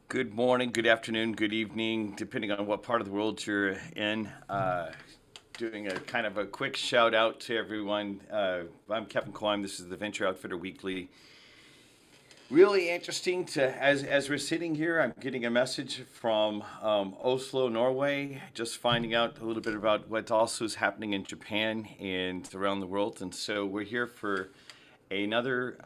Good morning, good afternoon, good evening, depending on what part of the world you're in. Doing a kind of a quick shout out to everyone. I'm Kevin Klein. This is the Venture Outfitter Weekly. Really interesting to as we're sitting here. I'm getting a message from Oslo, Norway. Just finding out a little bit about what also is happening in Japan and around the world. And so we're here for another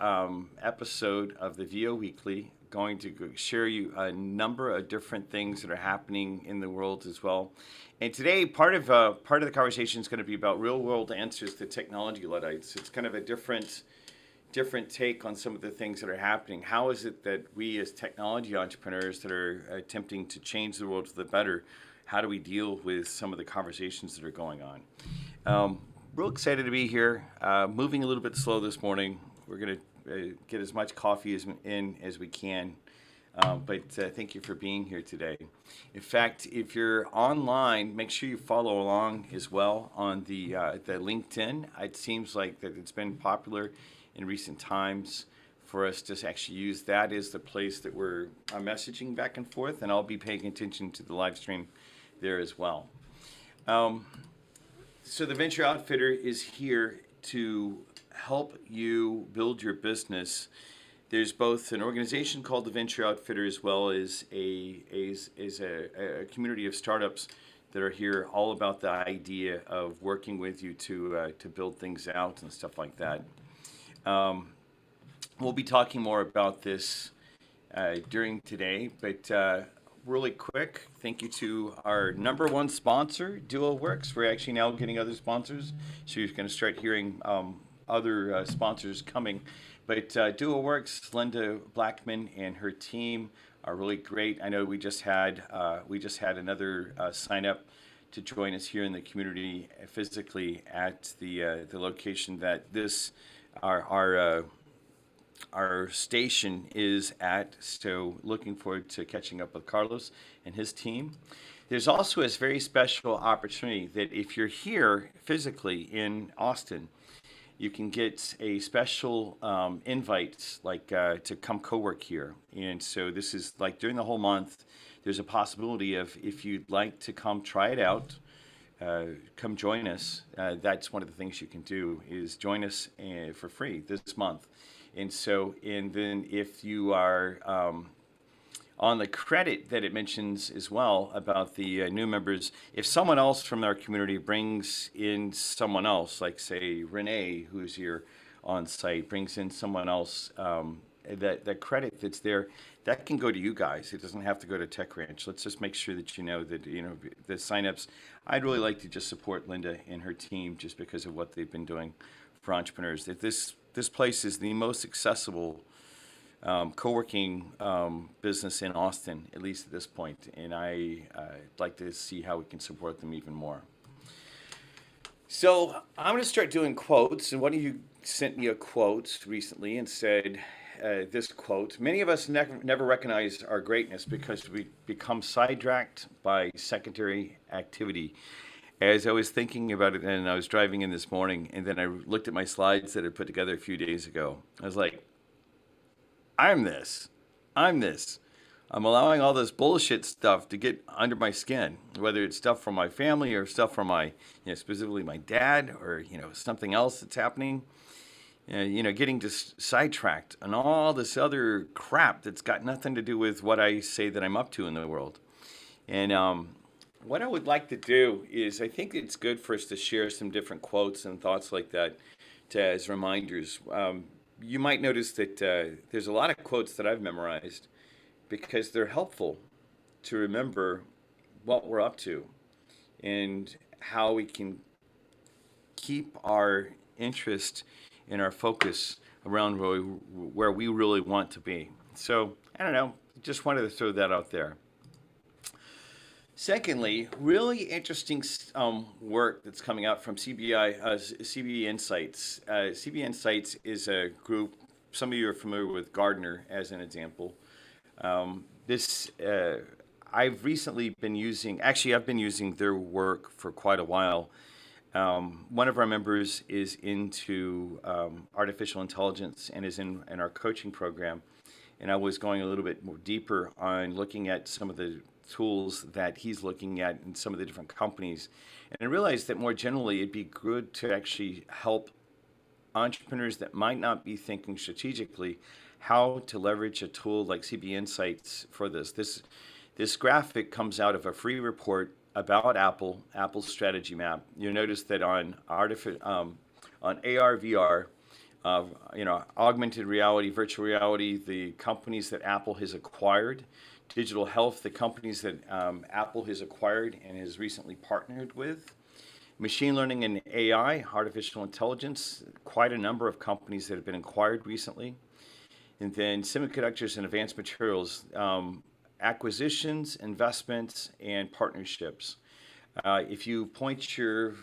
episode of the VO Weekly. Going to share you a number of different things that are happening in the world as well. And today, part of the conversation is going to be about real world answers to technology Luddites. It's kind of a different take on some of the things that are happening. How is it that we as technology entrepreneurs that are attempting to change the world for the better, how do we deal with some of the conversations that are going on? Real excited to be here. Moving a little bit slow this morning. We're going to get as much coffee in as we can. But thank you for being here today. In fact, if you're online, make sure you follow along as well on the LinkedIn. It seems like that it's been popular in recent times for us to actually use that as the place that we're messaging back and forth, and I'll be paying attention to the live stream there as well. So the Venture Outfitter is here to help you build your business. There's both an organization called the Venture Outfitter as well as a community of startups that are here all about the idea of working with you to build things out and stuff like that. We'll be talking more about this during today, but really quick, thank you to our number one sponsor, DuoWorks. We're actually now getting other sponsors, so you're going to start hearing other sponsors coming. But DuoWorks, Linda Blackman and her team are really great. I know we just had another sign up to join us here in the community physically at the location that this our station is at. So looking forward to catching up with Carlos and his team. There's also a very special opportunity that if you're here physically in Austin, you can get a special invite to come co-work here. And so this is like during the whole month, there's a possibility of if you'd like to come try it out, come join us. That's one of the things you can do is join us for free this month. And so, and then if you are on the credit that it mentions as well about the new members, if someone else from our community brings in someone else, like say Renee, who's here on site, brings in someone else, that credit that's there, that can go to you guys. It doesn't have to go to Tech Ranch. Let's just make sure that you know that the signups. I'd really like to just support Linda and her team just because of what they've been doing for entrepreneurs. That this place is the most accessible co-working business in Austin, at least at this point, and I'd like to see how we can support them even more. So I'm going to start doing quotes, and one of you sent me a quote recently and said this quote: "Many of us never recognize our greatness because we become sidetracked by secondary activity." As I was thinking about it, and I was driving in this morning, and then I looked at my slides that I put together a few days ago. I was like, I'm this. I'm this. I'm allowing all this bullshit stuff to get under my skin, whether it's stuff from my family or stuff from specifically my dad, or something else that's happening. Getting just sidetracked and all this other crap that's got nothing to do with what I say that I'm up to in the world. And what I would like to do is, I think it's good for us to share some different quotes and thoughts like that as reminders. You might notice that there's a lot of quotes that I've memorized because they're helpful to remember what we're up to and how we can keep our interest and our focus around where we really want to be. So, I don't know, just wanted to throw that out there. Secondly, really interesting work that's coming out from CB Insights. CB Insights is a group, some of you are familiar with Gartner as an example. I've recently been I've been using their work for quite a while. One of our members is into artificial intelligence and is in our coaching program. and I was going a little bit more deeper on looking at some of the tools that he's looking at in some of the different companies. And I realized that more generally, it'd be good to actually help entrepreneurs that might not be thinking strategically how to leverage a tool like CB Insights for this. This graphic comes out of a free report about Apple's strategy map. You'll notice that on AR, VR, augmented reality, virtual reality, the companies that Apple has acquired, digital health, the companies that Apple has acquired and has recently partnered with, machine learning and AI, artificial intelligence, quite a number of companies that have been acquired recently, and then semiconductors and advanced materials, acquisitions, investments, and partnerships. If you point your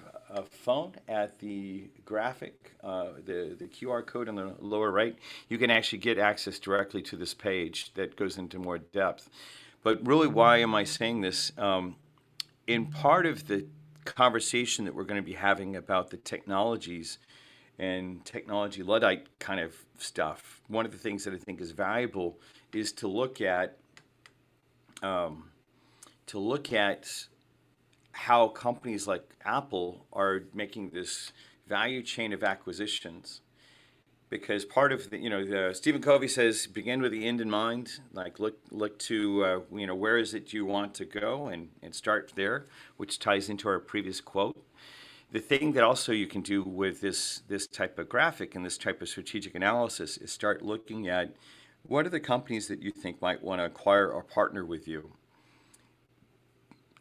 phone at the graphic, the QR code on the lower right, you can actually get access directly to this page that goes into more depth. But really, why am I saying this? In part of the conversation that we're going to be having about the technologies and technology Luddite kind of stuff, one of the things that I think is valuable is to look at how companies like Apple are making this value chain of acquisitions. Because part of the Stephen Covey says, begin with the end in mind. Like look to where is it you want to go, and start there, which ties into our previous quote. The thing that also you can do with this type of graphic and this type of strategic analysis is start looking at what are the companies that you think might want to acquire or partner with you.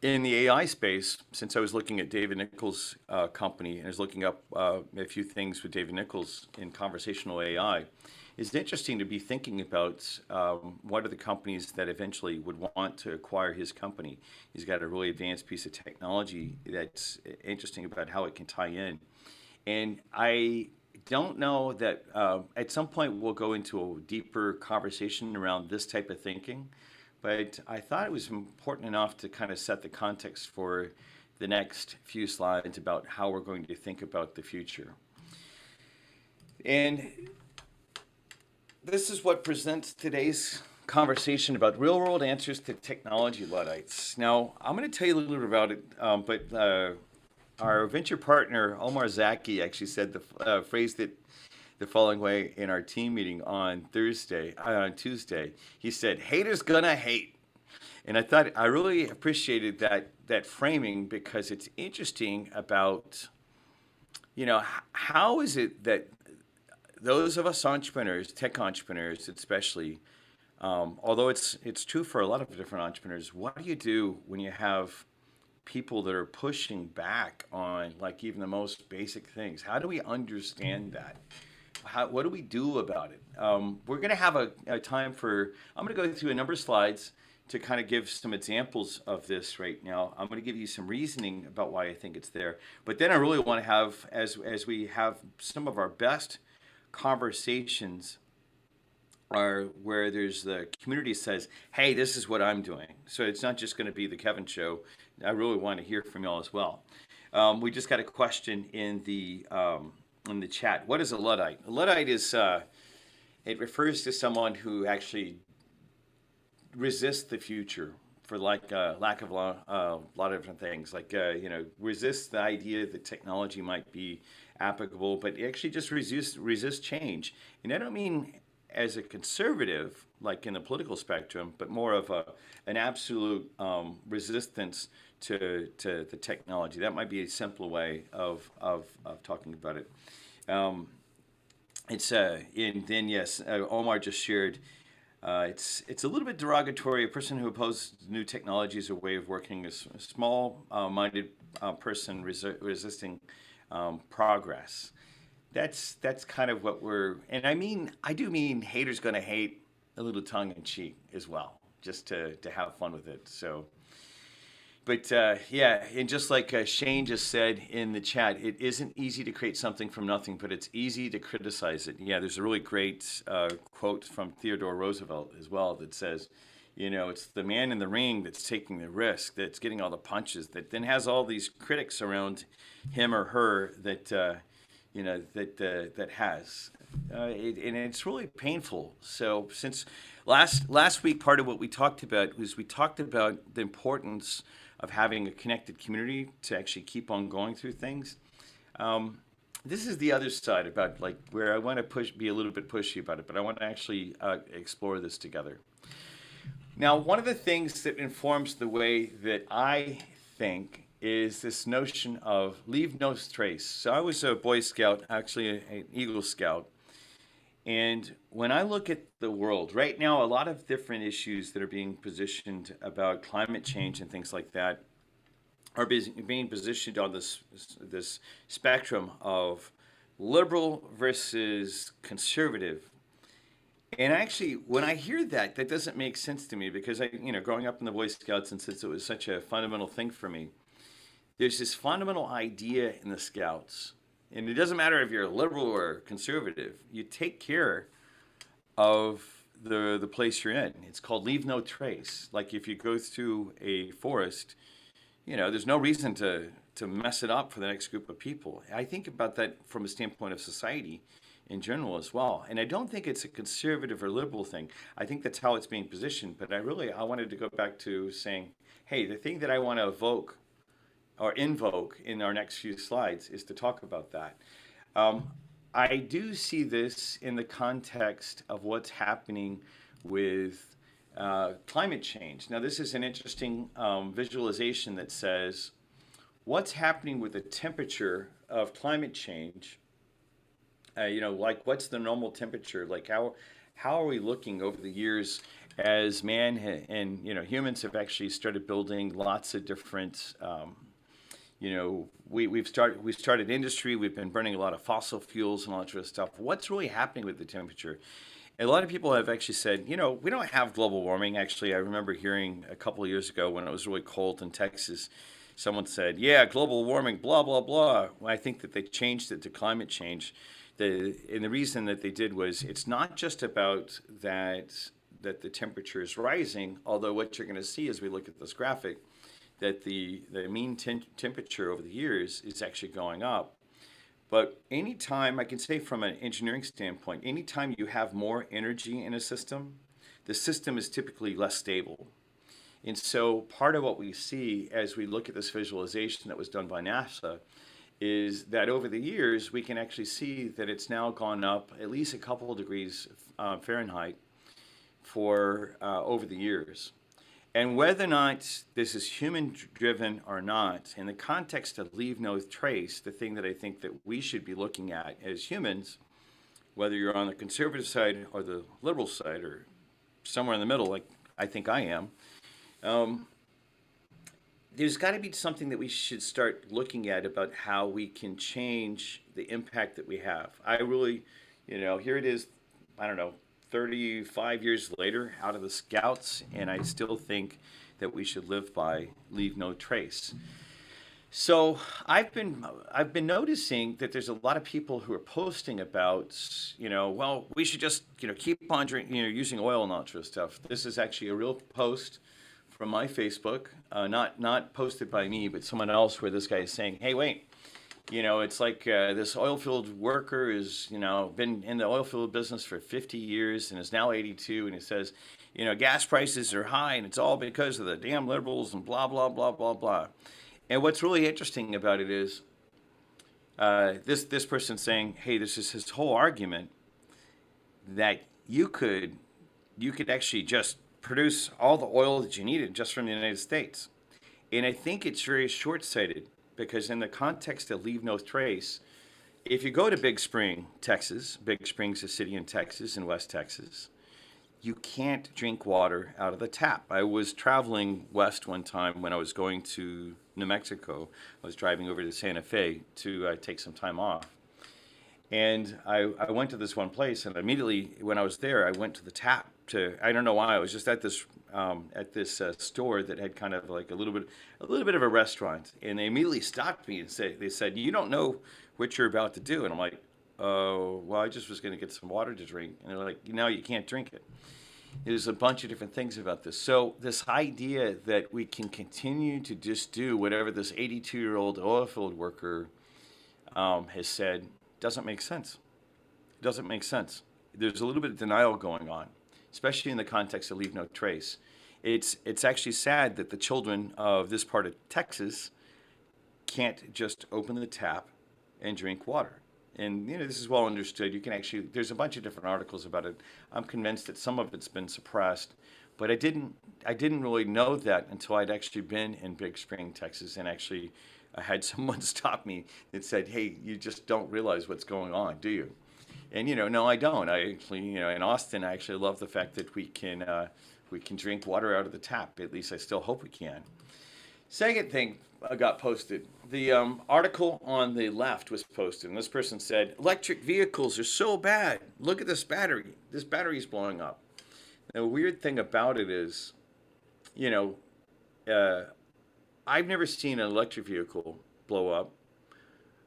In the AI space, since I was looking at David Nichols' company and I was looking up a few things with David Nichols in conversational AI, it's interesting to be thinking about what are the companies that eventually would want to acquire his company. He's got a really advanced piece of technology that's interesting about how it can tie in. And I don't know that at some point we'll go into a deeper conversation around this type of thinking. But I thought it was important enough to kind of set the context for the next few slides about how we're going to think about the future. And this is what presents today's conversation about real-world answers to technology Luddites. Now, I'm going to tell you a little bit about it, but our venture partner, Omar Zaki, actually said the phrase that the following way in our team meeting on Tuesday. He said, "Haters gonna hate," and I really appreciated that framing because it's interesting about, how is it that those of us entrepreneurs, tech entrepreneurs especially, although it's true for a lot of different entrepreneurs, what do you do when you have people that are pushing back on like even the most basic things? How do we understand that? What do we do about it? We're going to have a time I'm going to go through a number of slides to kind of give some examples of this right now. I'm going to give you some reasoning about why I think it's there. But then I really want to have, as we have some of our best conversations are where there's the community says, hey, this is what I'm doing. So it's not just going to be the Kevin show. I really want to hear from y'all as well. We just got a question in the chat. What is a Luddite? A Luddite is, it refers to someone who actually resists the future for lack of a lot of different things. Like, resists the idea that technology might be applicable, but actually just resist change. And I don't mean as a conservative, like in the political spectrum, but more of an absolute resistance to the technology. That might be a simpler way of talking about it. Omar just shared. It's a little bit derogatory. A person who opposes new technologies, a way of working, is a small-minded person resisting progress. That's kind of what and I do mean haters gonna hate a little tongue in cheek as well, just to have fun with it. So. But and just like Shane just said in the chat, it isn't easy to create something from nothing, but it's easy to criticize it. Yeah, there's a really great quote from Theodore Roosevelt as well that says, it's the man in the ring that's taking the risk, that's getting all the punches, that then has all these critics around him or her that has and it's really painful. So since last week, part of what we talked about was we talked about the importance of having a connected community to actually keep on going through things. Um, this is the other side about like where I want to be a little bit pushy about it, but I want to actually explore this together. Now, one of the things that informs the way that I think is this notion of leave no trace. So I was a Boy Scout, actually an Eagle Scout. And when I look at the world right now, a lot of different issues that are being positioned about climate change and things like that are being positioned on this spectrum of liberal versus conservative. And actually, when I hear that, that doesn't make sense to me because growing up in the Boy Scouts, and since it was such a fundamental thing for me, there's this fundamental idea in the Scouts, and it doesn't matter if you're a liberal or conservative. You take care of the place you're in. It's called leave no trace. Like if you go through a forest, there's no reason to mess it up for the next group of people. I think about that from a standpoint of society in general as well. And I don't think it's a conservative or liberal thing. I think that's how it's being positioned. But I wanted to go back to saying, hey, the thing that I want to evoke or invoke in our next few slides is to talk about that. I do see this in the context of what's happening with climate change. Now, this is an interesting visualization that says what's happening with the temperature of climate change. Like what's the normal temperature? Like how are we looking over the years as and humans have actually started building lots of different. We started industry. We've been burning a lot of fossil fuels and all that sort of stuff. What's really happening with the temperature? A lot of people have actually said, we don't have global warming. Actually, I remember hearing a couple of years ago when it was really cold in Texas, someone said, yeah, global warming, blah, blah, blah. Well, I think that they changed it to climate change. And the reason that they did was it's not just about that the temperature is rising, although what you're going to see as we look at this graphic, that the mean temperature over the years is actually going up. But anytime, I can say from an engineering standpoint, anytime you have more energy in a system, the system is typically less stable. And so part of what we see as we look at this visualization that was done by NASA is that over the years, we can actually see that it's now gone up at least a couple of degrees Fahrenheit for over the years. And whether or not this is human driven or not, in the context of leave no trace, the thing that I think that we should be looking at as humans, whether you're on the conservative side or the liberal side or somewhere in the middle, like I think I am, there's got to be something that we should start looking at about how we can change the impact that we have. I really, here it is, I don't know, 35 years later out of the Scouts, and I still think that we should live by leave no trace. So I've been noticing that there's a lot of people who are posting about, well, we should just, keep on drinking, using oil and all that sort of stuff. This is actually a real post from my Facebook, not posted by me, but someone else, where this guy is saying, hey, wait, it's like this oil field worker is, been in the oil field business for 50 years and is now 82. And he says, gas prices are high and it's all because of the damn liberals and blah, blah, blah, blah, blah. And what's really interesting about it is this person saying, hey, this is his whole argument that you could actually just produce all the oil that you needed just from the United States. And I think it's very short-sighted because in the context of leave no trace, if you go to Big Spring, Texas, Big Spring's a city in Texas, in West Texas, you can't drink water out of the tap. I was traveling west one time when I was going to New Mexico. I was driving over to Santa Fe to take some time off. And I went to this one place, and immediately when I was there, I went to the tap I don't know why, I was just at this store that had kind of like a little bit of a restaurant, and they immediately stopped me and they said, you don't know what you're about to do. And I'm like, oh, well, I just was going to get some water to drink. And they're like, no, you can't drink it. There's a bunch of different things about this. So this idea that we can continue to just do whatever this 82-year-old oil field worker has said doesn't make sense. It doesn't make sense. There's a little bit of denial going on, especially in the context of leave no trace. It's actually sad that the children of this part of Texas can't just open the tap and drink water. And this is well understood. You can actually there's a bunch of different articles about it. I'm convinced that some of it's been suppressed, but I didn't really know that until I'd actually been in Big Spring, Texas, and actually had someone stop me and said, "Hey, you just don't realize what's going on, do you?" And no, I don't. I actually, in Austin, I actually love the fact that we can drink water out of the tap. At least I still hope we can. Second thing got posted. The article on the left was posted, and this person said, "Electric vehicles are so bad. Look at this battery. This battery's blowing up." The weird thing about it is, you know, uh, I've never seen an electric vehicle blow up.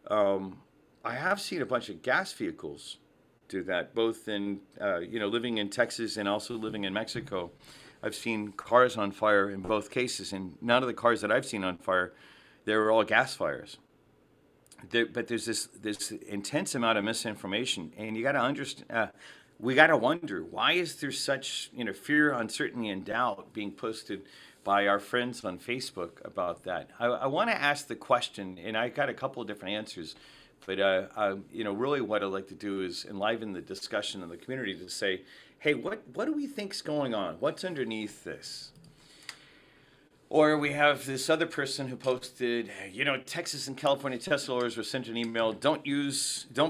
Um, I have seen a bunch of gas vehicles do that, both in, living in Texas and also living in Mexico. I've seen cars on fire in both cases, and none of the cars that I've seen on fire, they were all gas fires. But there's this intense amount of misinformation, and you got to understand. We got to wonder, why is there such fear, uncertainty, and doubt being posted by our friends on Facebook about that? I want to ask the question, and I got a couple of different answers, but really what I'd like to do is enliven the discussion in the community to say, hey, what do we think's going on? What's underneath this? Or we have this other person who posted, Texas and California Tesla owners were sent an email. Don't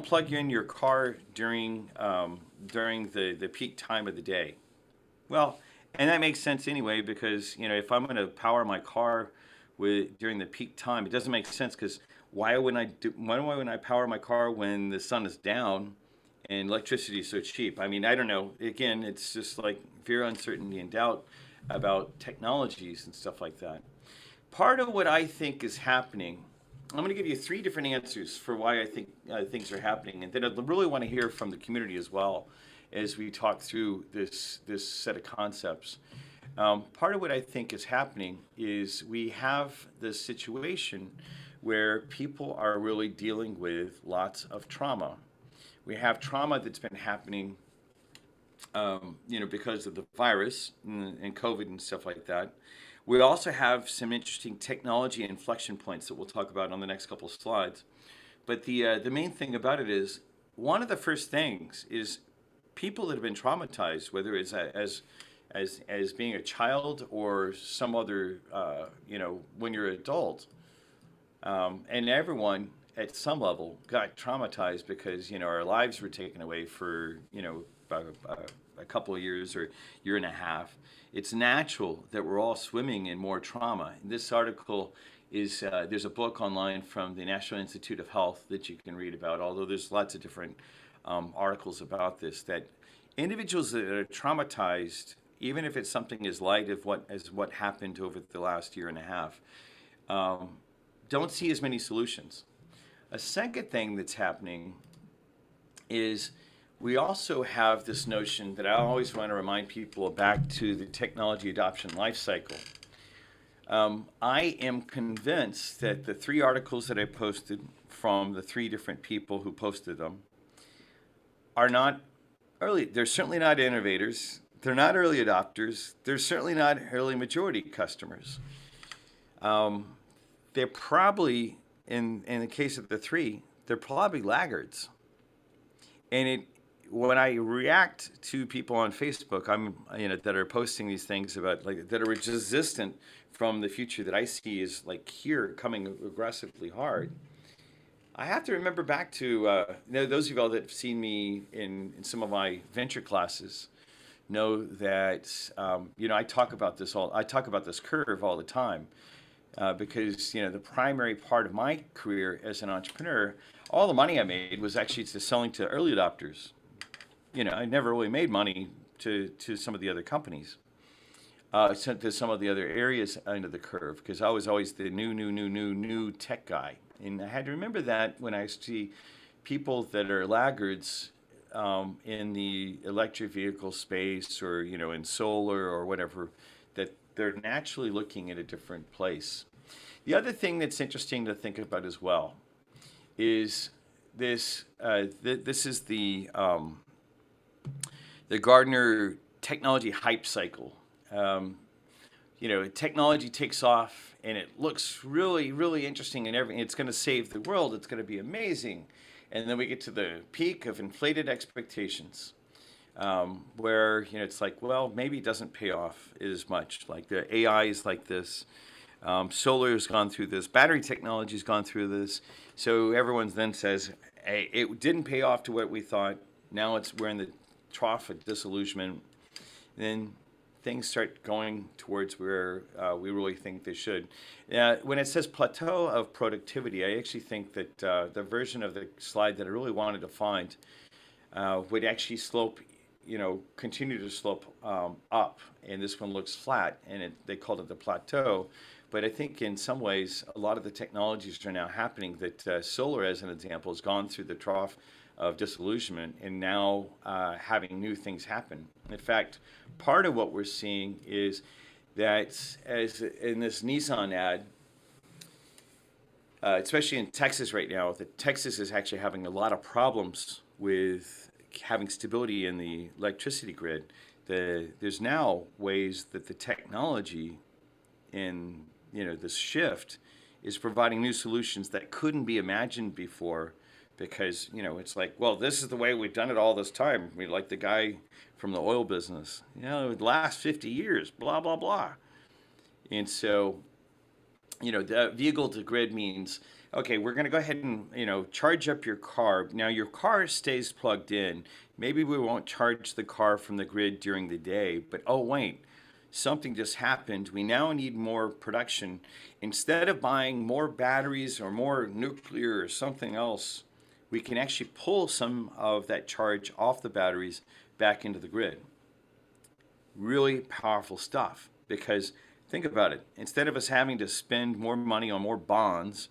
plug in your car during the peak time of the day. Well, and that makes sense anyway because if I'm going to power my car during the peak time, it doesn't make sense because why wouldn't I power my car when the sun is down and electricity is so cheap? I mean, I don't know. Again, it's just like fear, uncertainty, and doubt about technologies and stuff like that. Part of what I think is happening, I'm going to give you three different answers for why I think things are happening, and then I really want to hear from the community as well as we talk through this set of concepts. Part of what I think is happening is we have this situation where people are really dealing with lots of trauma. We have trauma that's been happening because of the virus and COVID and stuff like that. We also have some interesting technology inflection points that we'll talk about on the next couple of slides. But the main thing about it is one of the first things is people that have been traumatized, whether it's as being a child or some other, when you're an adult, and everyone at some level got traumatized because our lives were taken away for a couple of years or year and a half. It's natural that we're all swimming in more trauma. This article is there's a book online from the National Institute of Health that you can read about. Although there's lots of different articles about this, that individuals that are traumatized, even if it's something as light as what happened over the last year and a half, don't see as many solutions. A second thing that's happening is we also have this notion that I always want to remind people back to the technology adoption life cycle. I am convinced that the three articles that I posted from the three different people who posted them are not early. They're certainly not innovators. They're not early adopters. They're certainly not early majority customers. They're probably, in the case of the three, they're probably laggards. And when I react to people on Facebook, that are posting these things about that are resistant from the future that I see is here coming aggressively hard. I have to remember back to those of you all that have seen me in some of my venture classes know that I talk about this curve all the time. Because the primary part of my career as an entrepreneur, all the money I made was actually selling to early adopters. I never really made money to some of the other companies, to some of the other areas under the curve, because I was always the new tech guy, and I had to remember that when I see people that are laggards in the electric vehicle space or in solar or whatever, that they're naturally looking at a different place. The other thing that's interesting to think about as well is this is the Gardner technology hype cycle. Um, Technology takes off and it looks really, really interesting and everything. It's going to save the world. It's going to be amazing. And then we get to the peak of inflated expectations, where it's like, well, maybe it doesn't pay off as much. Like the AI is like this. Solar has gone through this. Battery technology has gone through this. So everyone then says, hey, it didn't pay off to what we thought. Now we're in the trough of disillusionment. Then things start going towards where we really think they should. When it says plateau of productivity, I actually think that the version of the slide that I really wanted to find would actually continue to slope up. And this one looks flat, and they called it the plateau. But I think in some ways, a lot of the technologies are now happening that solar, as an example, has gone through the trough of disillusionment and now having new things happen. In fact, part of what we're seeing is that, as in this Nissan ad, especially in Texas right now, that Texas is actually having a lot of problems with having stability in the electricity grid. There's now ways that the technology in this shift is providing new solutions that couldn't be imagined before, because it's like, well, this is the way we've done it all this time. We like the guy from the oil business, the last 50 years, blah blah blah. And so the vehicle to grid means, okay, we're going to go ahead and charge up your car. Now your car stays plugged in. Maybe we won't charge the car from the grid during the day, but oh wait, something just happened. We now need more production. Instead of buying more batteries or more nuclear or something else, we can actually pull some of that charge off the batteries back into the grid. Really powerful stuff, because think about it. Instead of us having to spend more money on more bonds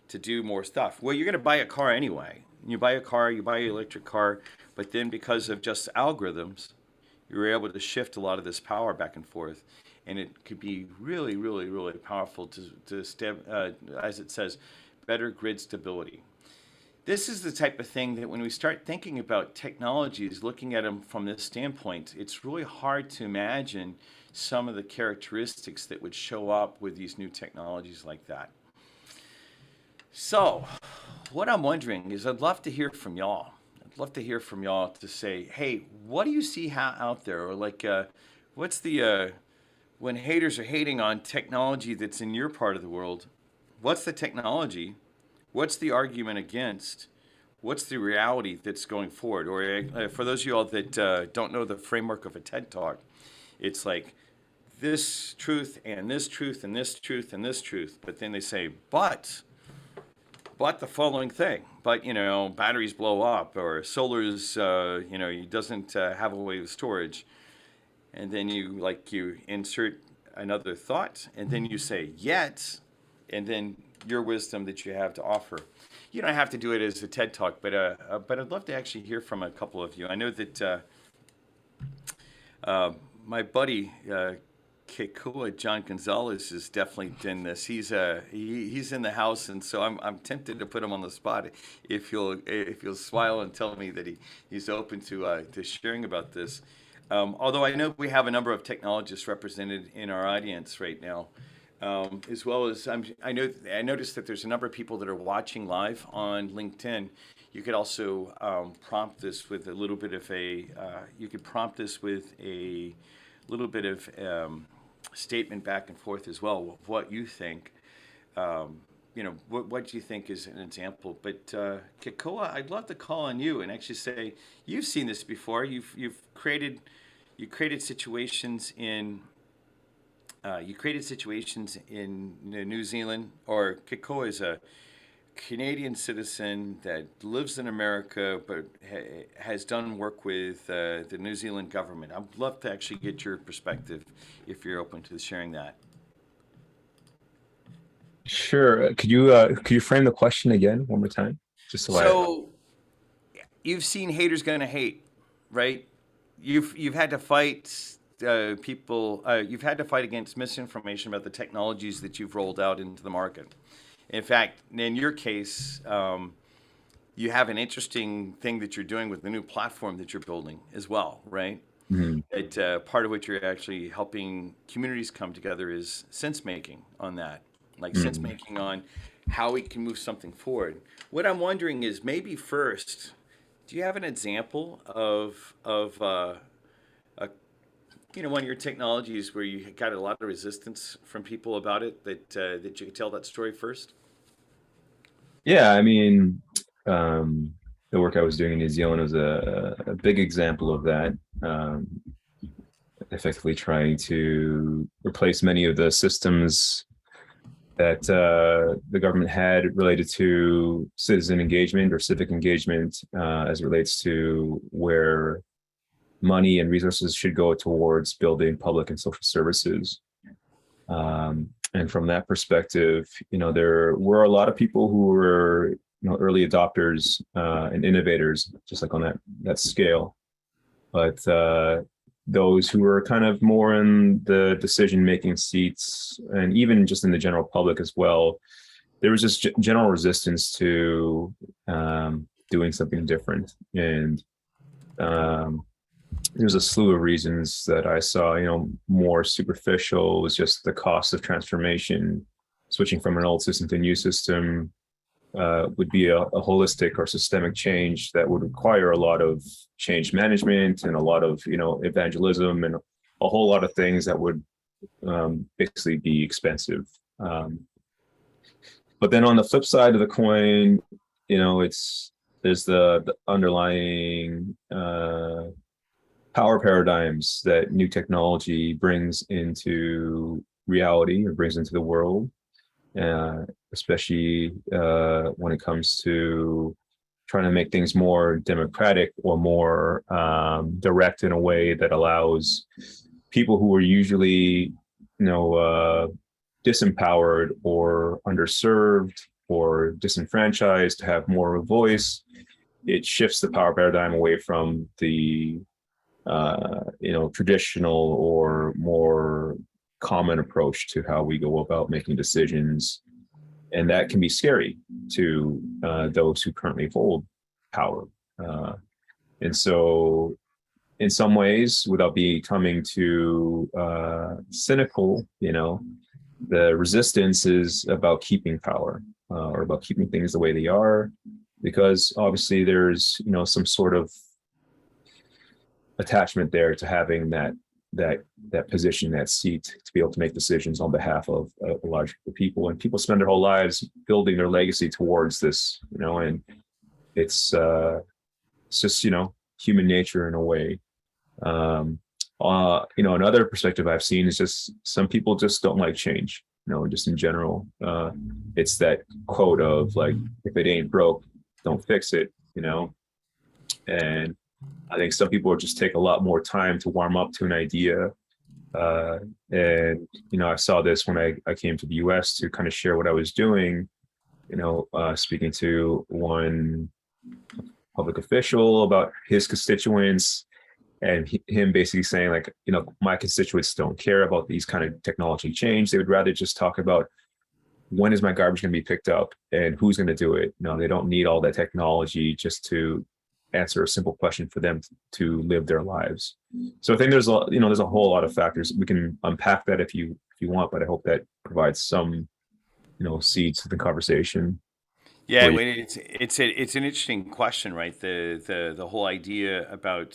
to do more stuff, well, you're going to buy a car anyway. You buy a car, you buy an electric car, but then because of just algorithms, you're able to shift a lot of this power back and forth, and it could be really, really, really powerful as it says, better grid stability. This is the type of thing that when we start thinking about technologies, looking at them from this standpoint, it's really hard to imagine some of the characteristics that would show up with these new technologies like that. So, what I'm wondering is, I'd love to hear from y'all. I'd love to hear from y'all to say, hey, what do you see out there? Or like, what's when haters are hating on technology that's in your part of the world, what's the technology? What's the argument against? What's the reality that's going forward? Or for those of you all that don't know the framework of a TED Talk, it's like this truth and this truth and this truth and this truth. But then they say, but the following thing. But, batteries blow up, or solar's, doesn't have a way of storage. And then you insert another thought, and then you say, yet, and then your wisdom that you have to offer. You don't have to do it as a TED Talk, but I'd love to actually hear from a couple of you. I know that my buddy Kekua John Gonzalez is definitely in this. He's in the house, and so I'm tempted to put him on the spot if you'll smile and tell me that he's open to sharing about this. Although I know we have a number of technologists represented in our audience right now. As well as I noticed that there's a number of people that are watching live on LinkedIn. You could also prompt this with a little bit of statement back and forth as well of what you think. What you think is an example. But Kekoa, I'd love to call on you and actually say, you've seen this before. You created situations in. You created situations in New Zealand, or Kekoa is a Canadian citizen that lives in America but has done work with the New Zealand government. I'd love to actually get your perspective if you're open to sharing that. Sure. Could you frame the question again one more time? Just so I. So you've seen haters gonna hate, right? You've had to fight people. You've had to fight against misinformation about the technologies that you've rolled out into the market. In fact, in your case, you have an interesting thing that you're doing with the new platform that you're building as well, right? Mhm. It, part of what you're actually helping communities come together is sense making on that, like sense Mhm. making on how we can move something forward. What I'm wondering is maybe first, do you have an example of a, one of your technologies where you got a lot of resistance from people about it that you could tell that story first? Yeah, I mean, um, the work I was doing in New Zealand was a big example of that. Um, Effectively trying to replace many of the systems that the government had related to citizen engagement or civic engagement as it relates to where money and resources should go towards building public and social services. And from that perspective, there were a lot of people who were, early adopters and innovators, just like on that scale. But those who were kind of more in the decision-making seats, and even just in the general public as well, there was just general resistance to doing something different. And um, there's a slew of reasons that I saw, more superficial was just the cost of transformation, switching from an old system to a new system would be a holistic or systemic change that would require a lot of change management and a lot of, evangelism and a whole lot of things that would basically be expensive. Um, but then on the flip side of the coin, it's there's the underlying power paradigms that new technology brings into reality or brings into the world, uh, especially when it comes to trying to make things more democratic or more direct in a way that allows people who are usually, disempowered or underserved or disenfranchised to have more of a voice. It shifts the power paradigm away from the traditional or more common approach to how we go about making decisions, and that can be scary to those who currently hold power. Uh, and so, in some ways, without becoming too cynical, the resistance is about keeping power or about keeping things the way they are, because obviously there's some sort of attachment there to having that that position, that seat, to be able to make decisions on behalf of a large group of people. And people spend their whole lives building their legacy towards this, and it's it's just human nature in a way. Um, Another perspective I've seen is just some people just don't like change. Just in general, it's that quote of like, if it ain't broke, don't fix it. And I think some people just take a lot more time to warm up to an idea. Uh, and, I saw this when I came to the US to kind of share what I was doing, speaking to one public official about his constituents, and him basically saying like, my constituents don't care about these kind of technology change. They would rather just talk about when is my garbage going to be picked up and who's going to do it. They don't need all that technology just to answer a simple question for them to live their lives. So I think there's a whole lot of factors. We can unpack that if you want, but I hope that provides some seeds to the conversation Yeah, for you. well, it's an interesting question, right? The whole idea about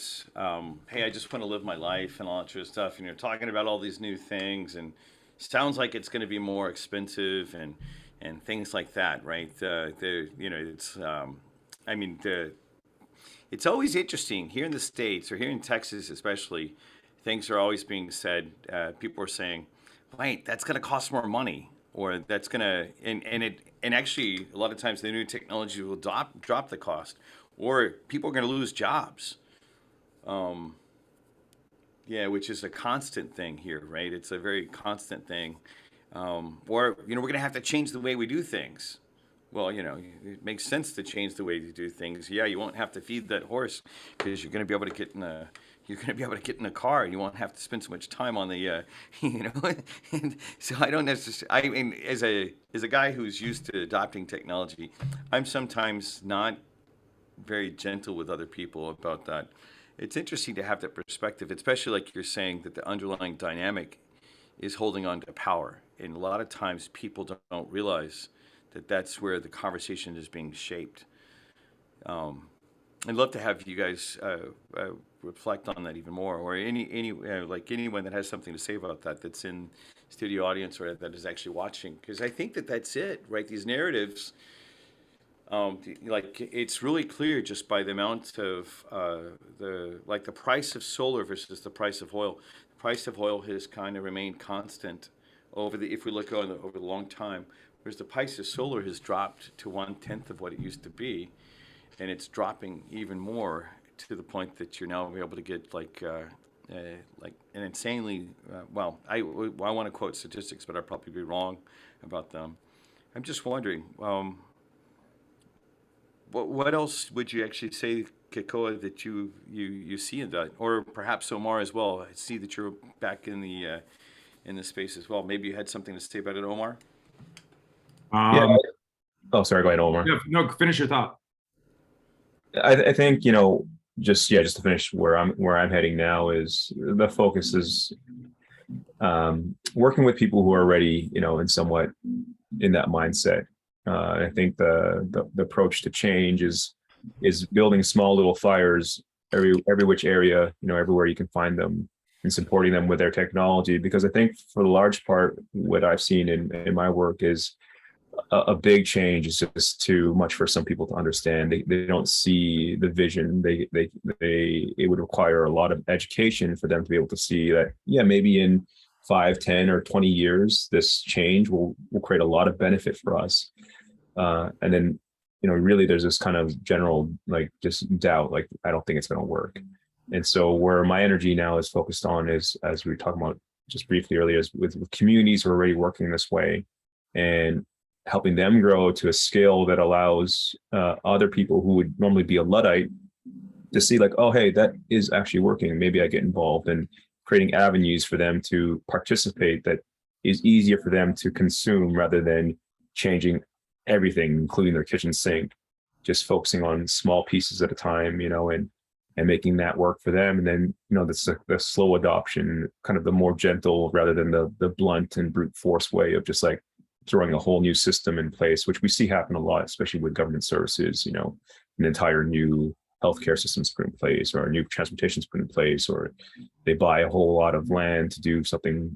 hey, I just want to live my life and all that sort of stuff, and you're talking about all these new things, and sounds like it's going to be more expensive and things like that, right? It's I mean the it's always interesting here in the States or here in Texas, especially. Things are always being said. People are saying, "Wait, that's going to cost more money," or "That's going to," and actually, a lot of times the new technology will drop the cost, or people are going to lose jobs. Um, yeah, which is a constant thing here, right? It's a very constant thing. Or we're going to have to change the way we do things. Well, it makes sense to change the way you do things. Yeah, you won't have to feed that horse because you're going to be able to get in a car and you won't have to spend so much time on the and so I don't necessarily. I mean, as a guy who's used to adopting technology, I'm sometimes not very gentle with other people about that. It's interesting to have that perspective, especially like you're saying that the underlying dynamic is holding on to power. And a lot of times people don't realize that that's where the conversation is being shaped. Um, I'd love to have you guys reflect on that even more, or any like anyone that has something to say about that that's in studio audience or that is actually watching, because I think that that's it, right? These narratives, like it's really clear just by the amount of the price of solar versus the price of oil. The price of oil has kind of remained constant over the if we look over the long time, whereas the price of solar has dropped to 1/10 of what it used to be, and it's dropping even more to the point that you're now able to get like an insanely well. I want to quote statistics, but I'd probably be wrong about them. I'm just wondering, what else would you actually say, Kekoa, that you see in that, or perhaps Omar as well? I see that you're back in the space as well. Maybe you had something to say about it, Omar. Yeah. Um, Oh, sorry, go ahead, Omar. yeah, no, finish your thought. I think, just to finish where I'm heading now is the focus is working with people who are already, in somewhat in that mindset. I think the approach to change is building small little fires every which area, everywhere you can find them, and supporting them with their technology. Because I think for the large part, what I've seen in my work is a big change is just too much for some people to understand. They don't see the vision. It would require a lot of education for them to be able to see that, yeah, maybe in 5, 10, or 20 years, this change will create a lot of benefit for us. And then, really there's this kind of general, like, just doubt, like, I don't think it's going to work. And so where my energy now is focused on is, as we were talking about just briefly earlier, is with communities who are already working this way, and helping them grow to a scale that allows other people who would normally be a Luddite to see, like, oh, hey, that is actually working. Maybe I get involved, and creating avenues for them to participate that is easier for them to consume, rather than changing everything, including their kitchen sink, just focusing on small pieces at a time, and making that work for them. And then, the slow adoption, kind of the more gentle rather than the blunt and brute force way of just like throwing a whole new system in place, which we see happen a lot, especially with government services. An entire new healthcare system's put in place, or a new transportation's put in place, or they buy a whole lot of land to do something,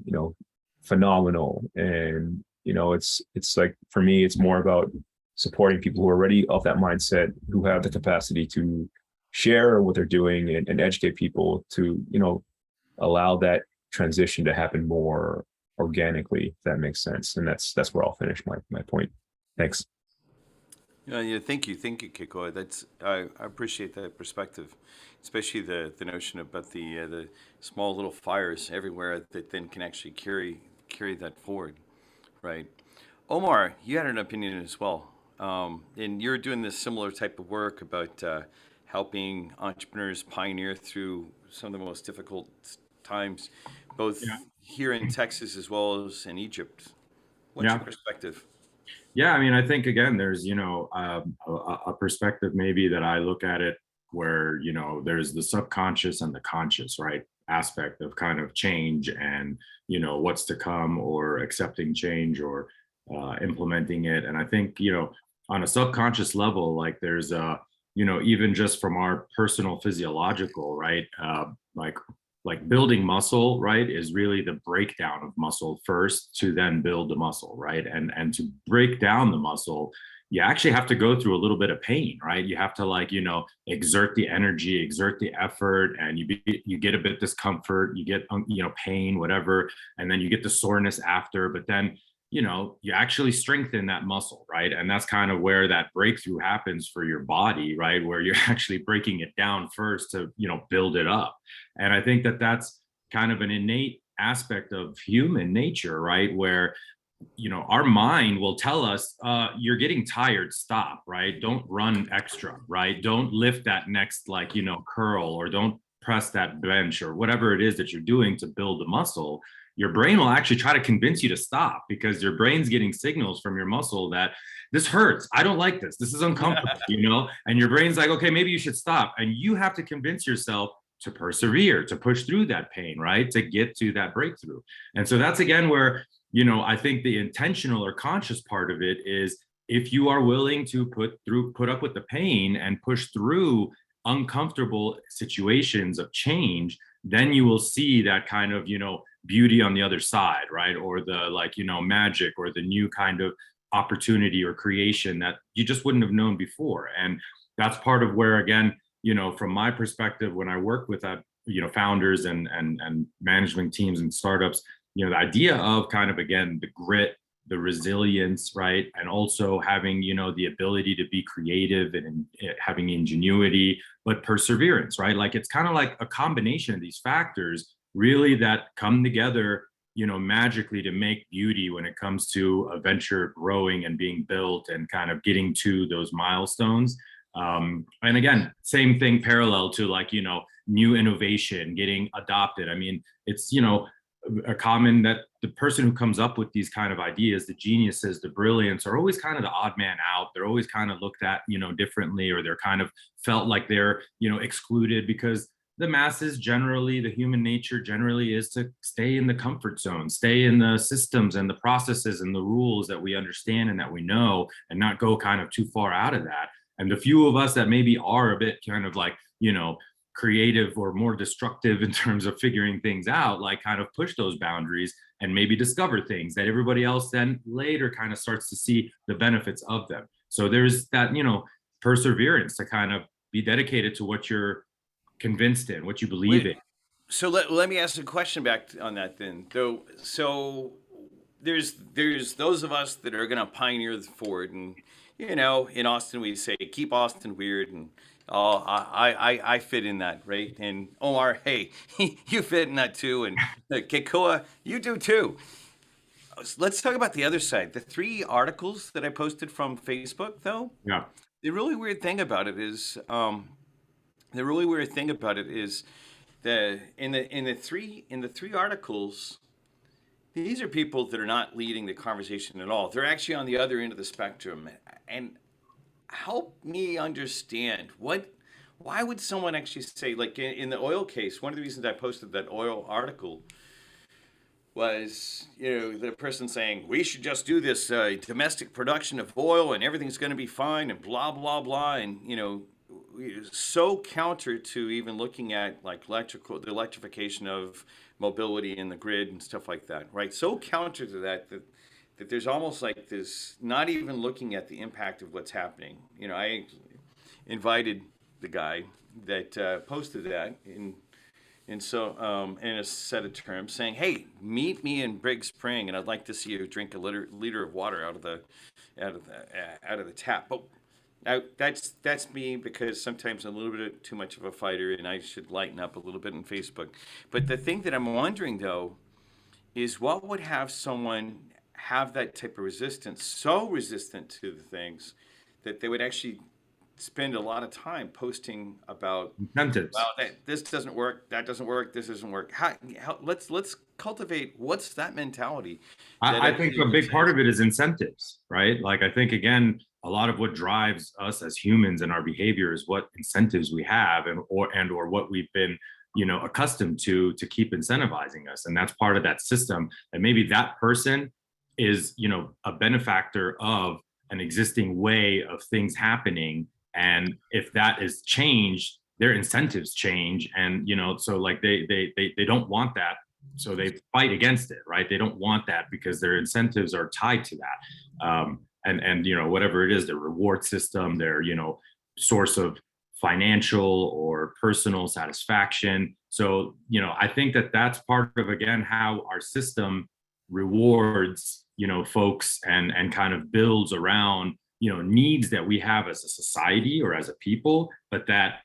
phenomenal. And, it's like, for me, it's more about supporting people who are already of that mindset, who have the capacity to share what they're doing, and educate people to, allow that transition to happen more organically, if that makes sense. And that's where I'll finish my point. Thanks. Yeah, thank you, Kiko. I appreciate that perspective, especially the notion about the small little fires everywhere that then can actually carry that forward, right? Omar, you had an opinion as well, and you're doing this similar type of work about helping entrepreneurs pioneer through some of the most difficult times, both Yeah. here in Texas as well as in Egypt. What's your Yeah. perspective? Yeah. I mean, I think again, there's, a perspective maybe that I look at it where, there's the subconscious and the conscious, right? Aspect of kind of change and, what's to come, or accepting change, or implementing it. And I think, on a subconscious level, like there's even just from our personal physiological, right? Like building muscle, right, is really the breakdown of muscle first to then build the muscle, right? And to break down the muscle, you actually have to go through a little bit of pain, right? You have to, like, exert the energy, exert the effort, and you get a bit discomfort, you get pain, whatever, and then you get the soreness after. But then you actually strengthen that muscle, right? And that's kind of where that breakthrough happens for your body, right? Where you're actually breaking it down first to, build it up. And I think that that's kind of an innate aspect of human nature, right? Where, our mind will tell us, you're getting tired, stop, right? Don't run extra, right? Don't lift that next, like, curl, or don't press that bench, or whatever it is that you're doing to build the muscle. your brain will actually try to convince you to stop, because your brain's getting signals from your muscle that this hurts. I don't like this. This is uncomfortable, and your brain's like, okay, maybe you should stop. And you have to convince yourself to persevere, to push through that pain, right? To get to that breakthrough. And so that's again where, I think the intentional or conscious part of it is, if you are willing to put up with the pain and push through uncomfortable situations of change, then you will see that kind of, beauty on the other side, right? Or the magic, or the new kind of opportunity or creation that you just wouldn't have known before. And that's part of where, again, from my perspective, when I work with founders and management teams and startups, the idea of kind of, again, the grit, the resilience, right? And also having, the ability to be creative and having ingenuity, but perseverance, right? Like, it's kind of like a combination of these factors really that come together, magically to make beauty when it comes to a venture growing and being built and kind of getting to those milestones. And again, same thing parallel to new innovation getting adopted. I mean, it's, a common that the person who comes up with these kind of ideas, the geniuses, the brilliance, are always kind of the odd man out. They're always kind of looked at, differently, or they're kind of felt like they're, excluded, because the masses generally, the human nature generally is to stay in the comfort zone, stay in the systems and the processes and the rules that we understand and that we know, and not go kind of too far out of that. And the few of us that maybe are a bit kind of like, creative or more destructive in terms of figuring things out, like kind of push those boundaries and maybe discover things that everybody else then later kind of starts to see the benefits of them. So there's that, perseverance to kind of be dedicated to what you're convinced in, what you believe in. So let me ask a question back on that then. So there's those of us that are going to pioneer forward, and in Austin we say keep Austin weird, and I fit in that, right? And Omar, hey, you fit in that too, and Kekoa, you do too. Let's talk about the other side. The 3 articles that I posted from Facebook, though. Yeah. The really weird thing about it is, that in the 3 articles, these are people that are not leading the conversation at all. They're actually on the other end of the spectrum. And help me understand why would someone actually say, like in the oil case, one of the reasons I posted that oil article was, the person saying we should just do this domestic production of oil and everything's going to be fine and blah blah blah, and so counter to even looking at like the electrification of mobility in the grid and stuff like that, right? So counter to that there's almost like this, not even looking at the impact of what's happening. I invited the guy that posted that in a set of terms, saying, "Hey, meet me in Big Spring, and I'd like to see you drink a liter of water out of the tap." But that's me, because sometimes I'm a little bit too much of a fighter, and I should lighten up a little bit on Facebook. But the thing that I'm wondering though is, what would have someone have that type of resistance, so resistant to the things that they would actually spend a lot of time posting about Incentives. Well, this doesn't work, that doesn't work, this doesn't work. Let's cultivate what's that mentality. I think a big part of it is incentives, right? Like, I think, again, a lot of what drives us as humans and our behavior is what incentives we have, or what we've been accustomed to keep incentivizing us. And that's part of that system, and maybe that person is a benefactor of an existing way of things happening. And if that is changed, their incentives change. And so like they don't want that, so they fight against it, right? They don't want that because their incentives are tied to that. And whatever it is, their reward system, their source of financial or personal satisfaction. So I think that's part of, again, how our system rewards folks and kind of builds around needs that we have as a society or as a people, but that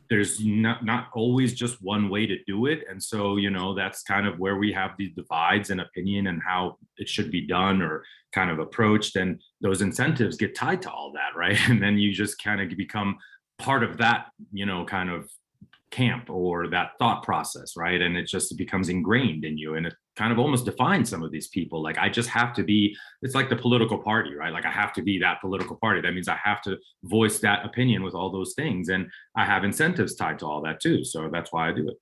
there's not always just one way to do it. And so that's kind of where we have these divides in opinion and how it should be done or kind of approached, and those incentives get tied to all that, right? And then you just kind of become part of that kind of camp or that thought process, right? And it becomes ingrained in you, and it kind of almost defines some of these people. Like, I just have to be, it's like the political party, right? Like, I have to be that political party. That means I have to voice that opinion with all those things, and I have incentives tied to all that too. So that's why I do it.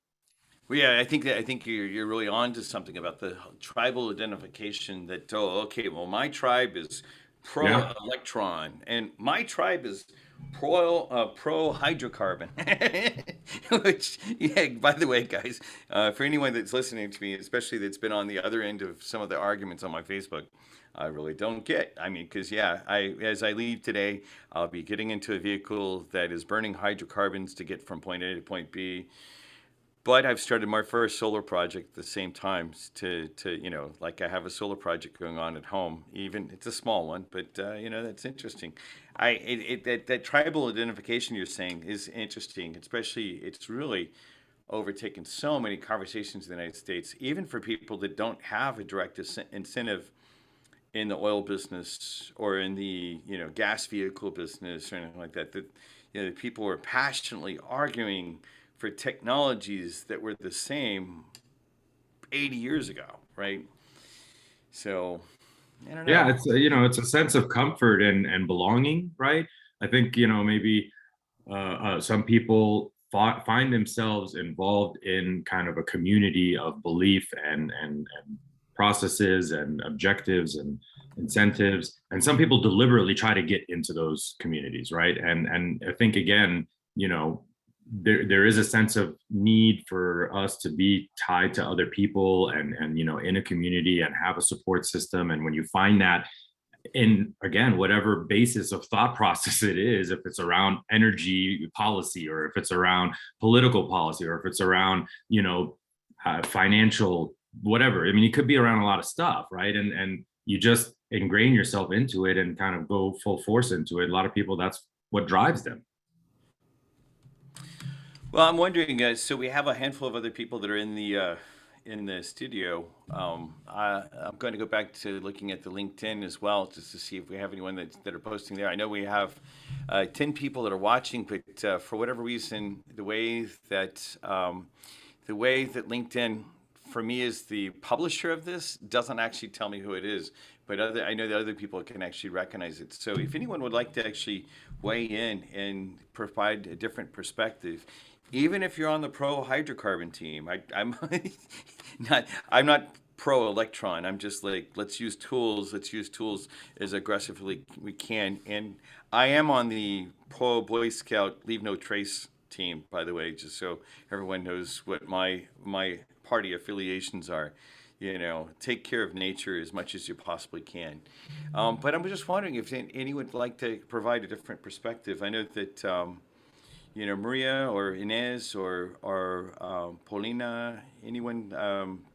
Well, yeah, I think you're really on to something about the tribal identification. That, oh, okay, well, my tribe is pro Yeah. electron, and my tribe is pro hydrocarbon. Which, yeah, by the way, guys, for anyone that's listening to me, especially that's been on the other end of some of the arguments on my Facebook, I really don't get. I mean, because, yeah, as I leave today, I'll be getting into a vehicle that is burning hydrocarbons to get from point A to point B. But I've started my first solar project at the same time to like, I have a solar project going on at home. Even it's a small one, but that's interesting. That tribal identification you're saying is interesting, especially it's really overtaken so many conversations in the United States, even for people that don't have a direct incentive in the oil business or in the gas vehicle business or anything like that. That people are passionately arguing for technologies that were the same 80 years ago, right? So I don't Yeah, know. it's a sense of comfort and belonging, right? I think maybe some people find themselves involved in kind of a community of belief and processes and objectives and incentives, and some people deliberately try to get into those communities, right? And I think, again, you know there is a sense of need for us to be tied to other people and in a community and have a support system. And when you find that in, again, whatever basis of thought process it is, if it's around energy policy, or if it's around political policy, or if it's around financial, whatever, I mean, it could be around a lot of stuff, right? And you just ingrain yourself into it and kind of go full force into it. A lot of people, that's what drives them. Well, I'm wondering, guys. So we have a handful of other people that are in the studio. I'm going to go back to looking at the LinkedIn as well, just to see if we have anyone that are posting there. I know we have 10 people that are watching, but for whatever reason, the way that LinkedIn, for me, is the publisher of this, doesn't actually tell me who it is. But I know that other people can actually recognize it. So if anyone would like to actually weigh in and provide a different perspective, even if you're on the pro hydrocarbon team, I'm I'm not pro electron. I'm just like, let's use tools. Let's use tools as aggressively we can. And I am on the pro Boy Scout Leave No Trace team, by the way, just so everyone knows what my party affiliations are. Take care of nature as much as you possibly can. But I'm just wondering if anyone would like to provide a different perspective. I know that Maria or Inez or Paulina, anyone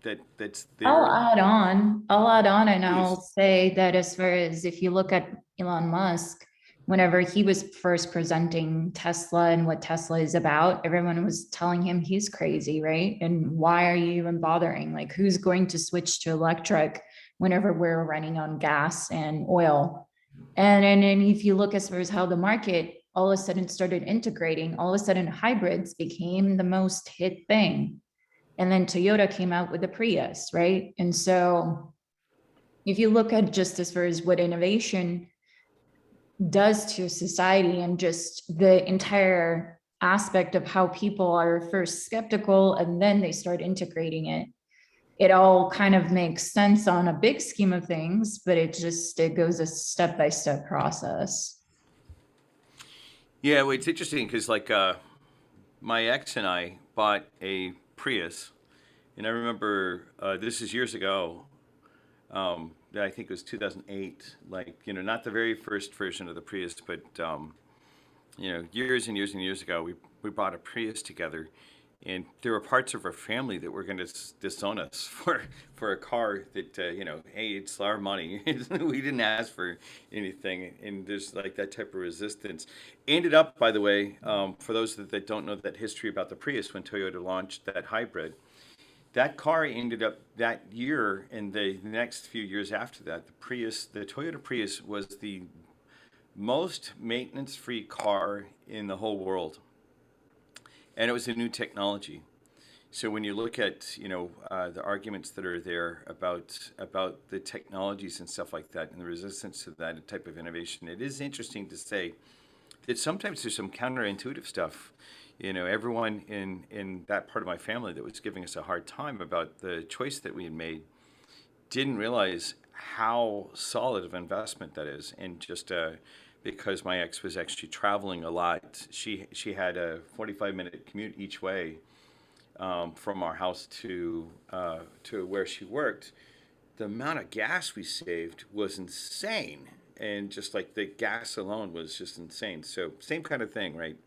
that's I'll there, add on. I'll add on, and I'll please. say that as far as if you look at Elon Musk, whenever he was first presenting Tesla and what Tesla is about, everyone was telling him he's crazy, right? And why are you even bothering? Like, who's going to switch to electric whenever we're running on gas and oil? And if you look as far as how the market all of a sudden started integrating, all of a sudden hybrids became the most hit thing. And then Toyota came out with the Prius, right? And so if you look at just as far as what innovation does to society and just the entire aspect of how people are first skeptical and then they start integrating it, it all kind of makes sense on a big scheme of things, but it goes a step-by-step process. Yeah, well, it's interesting because, like, my ex and I bought a Prius, and I remember this is years ago. I think it was 2008. Like, not the very first version of the Prius, but years and years and years ago, we bought a Prius together, and there were parts of our family that were going to disown us for a car that hey, it's our money. We didn't ask for anything, and there's like that type of resistance. Ended up, by the way, for those that don't know that history about the Prius, when Toyota launched that hybrid, that car ended up that year and the next few years after that, the Toyota Prius was the most maintenance-free car in the whole world. and it was a new technology. So when you look at the arguments that are there about the technologies and stuff like that, and the resistance to that type of innovation, it is interesting to say that sometimes there's some counterintuitive stuff. Everyone in that part of my family that was giving us a hard time about the choice that we had made didn't realize how solid of investment that is. And just because my ex was actually traveling a lot, she had a 45-minute commute each way from our house to where she worked. The amount of gas we saved was insane, and just like the gas alone was just insane. So same kind of thing, right?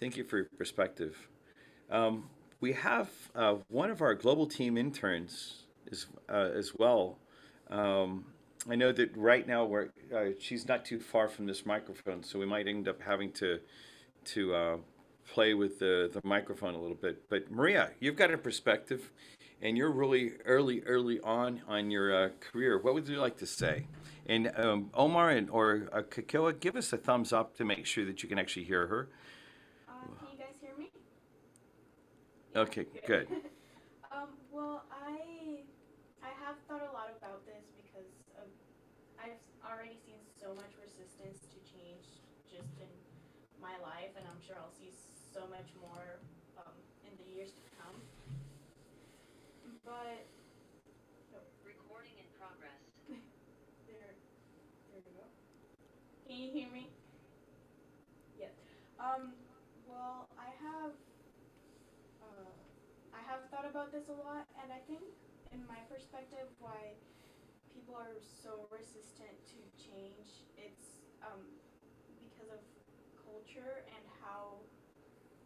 Thank you for your perspective. We have one of our global team interns as well. I know that right now she's not too far from this microphone, so we might end up having to play with the microphone a little bit. But Maria, you've got a perspective, and you're really early on your career. What would you like to say? And Omar or Kakoa, give us a thumbs up to make sure that you can actually hear her. Can you guys hear me? Okay, good. Well, I have thought a lot about this because I've already seen so much resistance to change just in my life, and I'm sure I'll see so much more in the years to come. But Recording in progress. there we go. Can you hear me? Yes. Well, I have thought about this a lot, and I think, in my perspective, why people are so resistant to change, it's because of culture and how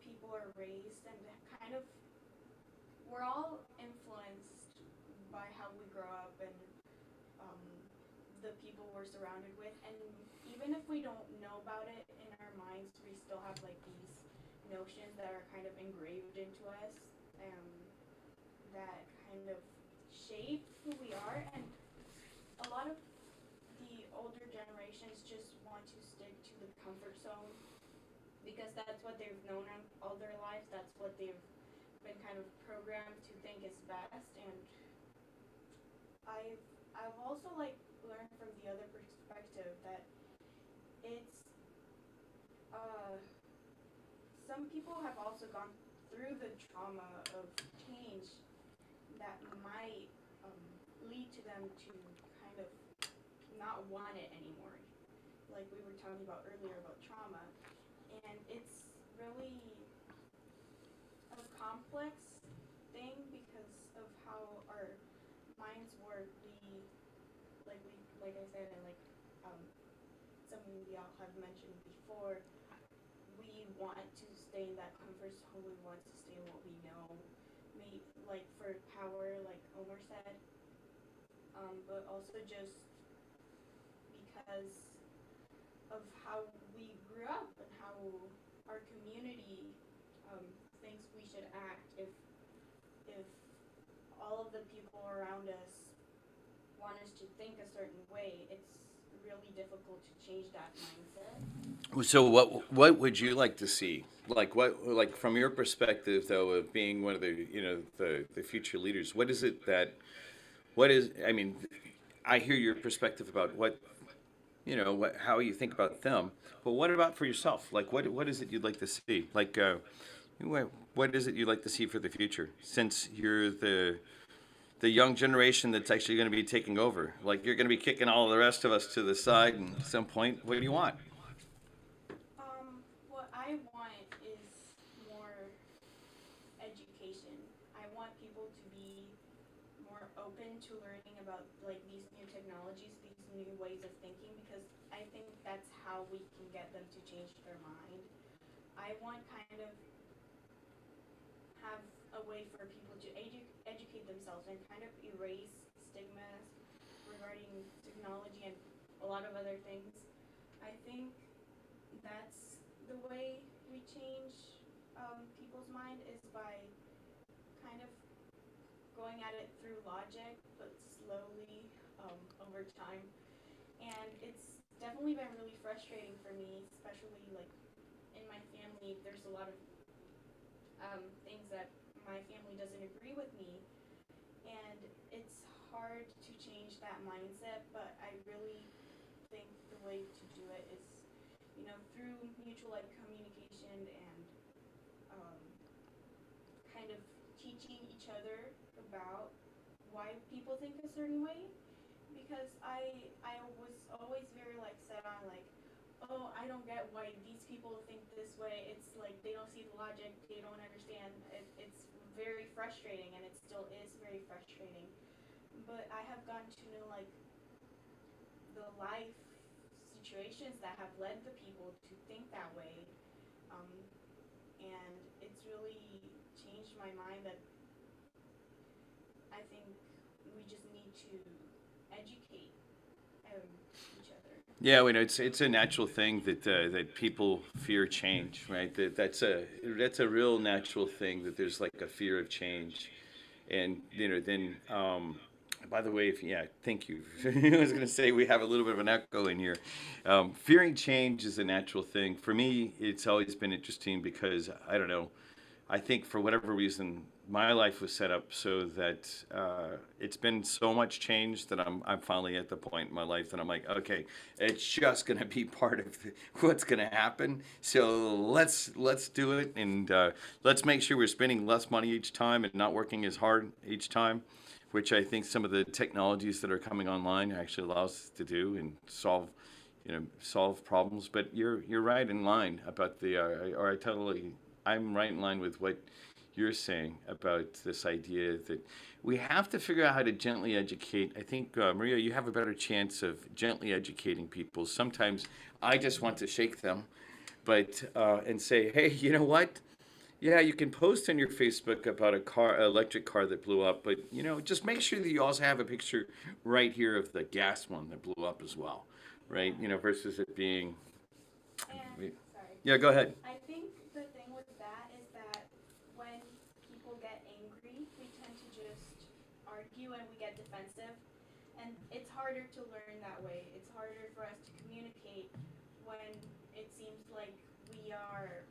people are raised, and kind of we're all influenced by how we grow up and the people we're surrounded with, and even if we don't know about it in our minds, we still have like these notions that are kind of engraved into us, that kind of shape who we are. And a lot of the older generations just want to stick to the comfort zone because that's what they've known all their lives. That's what they've been kind of programmed to think is best. And I've also like learned from the other perspective that it's some people have also gone through the trauma of change that might lead to them to kind of not want it anymore. Like we were talking about earlier about trauma, and it's really a complex thing because of how our minds work. Like I said, and like some of y'all have mentioned before, we want to stay in that comfort zone. We want to stay in what we know. Like for power, like Omar said, but also just because of how we grew up and how our community thinks we should act. If all of the people around us want us to think a certain way, it's really difficult to change that mindset. So what would you like to see? Like from your perspective though of being one of the future leaders, I mean, I hear your perspective about how you think about them, but what about for yourself? Like what is it you'd like to see? Like what is it you'd like to see for the future, since you're the young generation that's actually going to be taking over? Like you're going to be kicking all the rest of us to the side, and at some point, what do you want? What I want is more education. I want people to be more open to learning about like these new technologies, these new ways of thinking, because I think that's how we can get them to change their mind. I want kind of have a way for people to educate themselves and kind of erase stigmas regarding technology and a lot of other things. I think that's the way we change people's mind, is by kind of going at it through logic, but slowly over time. And it's definitely been really frustrating for me, especially like in my family. There's a lot of things that my family doesn't agree with me, and it's hard to change that mindset. But I really think the way to do it is, through mutual like communication and um, kind of teaching each other about why people think a certain way, because I was always very like set on like, oh, I don't get why these people think this way. It's like they don't see the logic, they don't understand. It's very frustrating, and it still is very frustrating. But I have gotten to know like the life situations that have led the people to think that way, um, and it's really changed my mind that I think we just need to educate each other. Yeah, we know it's a natural thing that people fear change, right? That's a real natural thing, that there's like a fear of change, and then by the way, if yeah, thank you. I was going to say we have a little bit of an echo in here. Fearing change is a natural thing. For me, it's always been interesting because I don't know. I think for whatever reason, my life was set up so that it's been so much change that I'm finally at the point in my life that I'm like, okay, it's just going to be part of what's going to happen. So let's do it, and let's make sure we're spending less money each time and not working as hard each time, which I think some of the technologies that are coming online actually allows us to do and solve problems. But you're right in line about I'm right in line with what you're saying about this idea that we have to figure out how to gently educate. I think, Maria, you have a better chance of gently educating people. Sometimes I just want to shake them, but and say, hey, you know what? Yeah, you can post on your Facebook about electric car that blew up, but just make sure that you also have a picture right here of the gas one that blew up as well, right? Versus it being. And sorry. Yeah, go ahead. I think the thing with that is that when people get angry, we tend to just argue and we get defensive. And it's harder to learn that way. It's harder for us to communicate when it seems like we are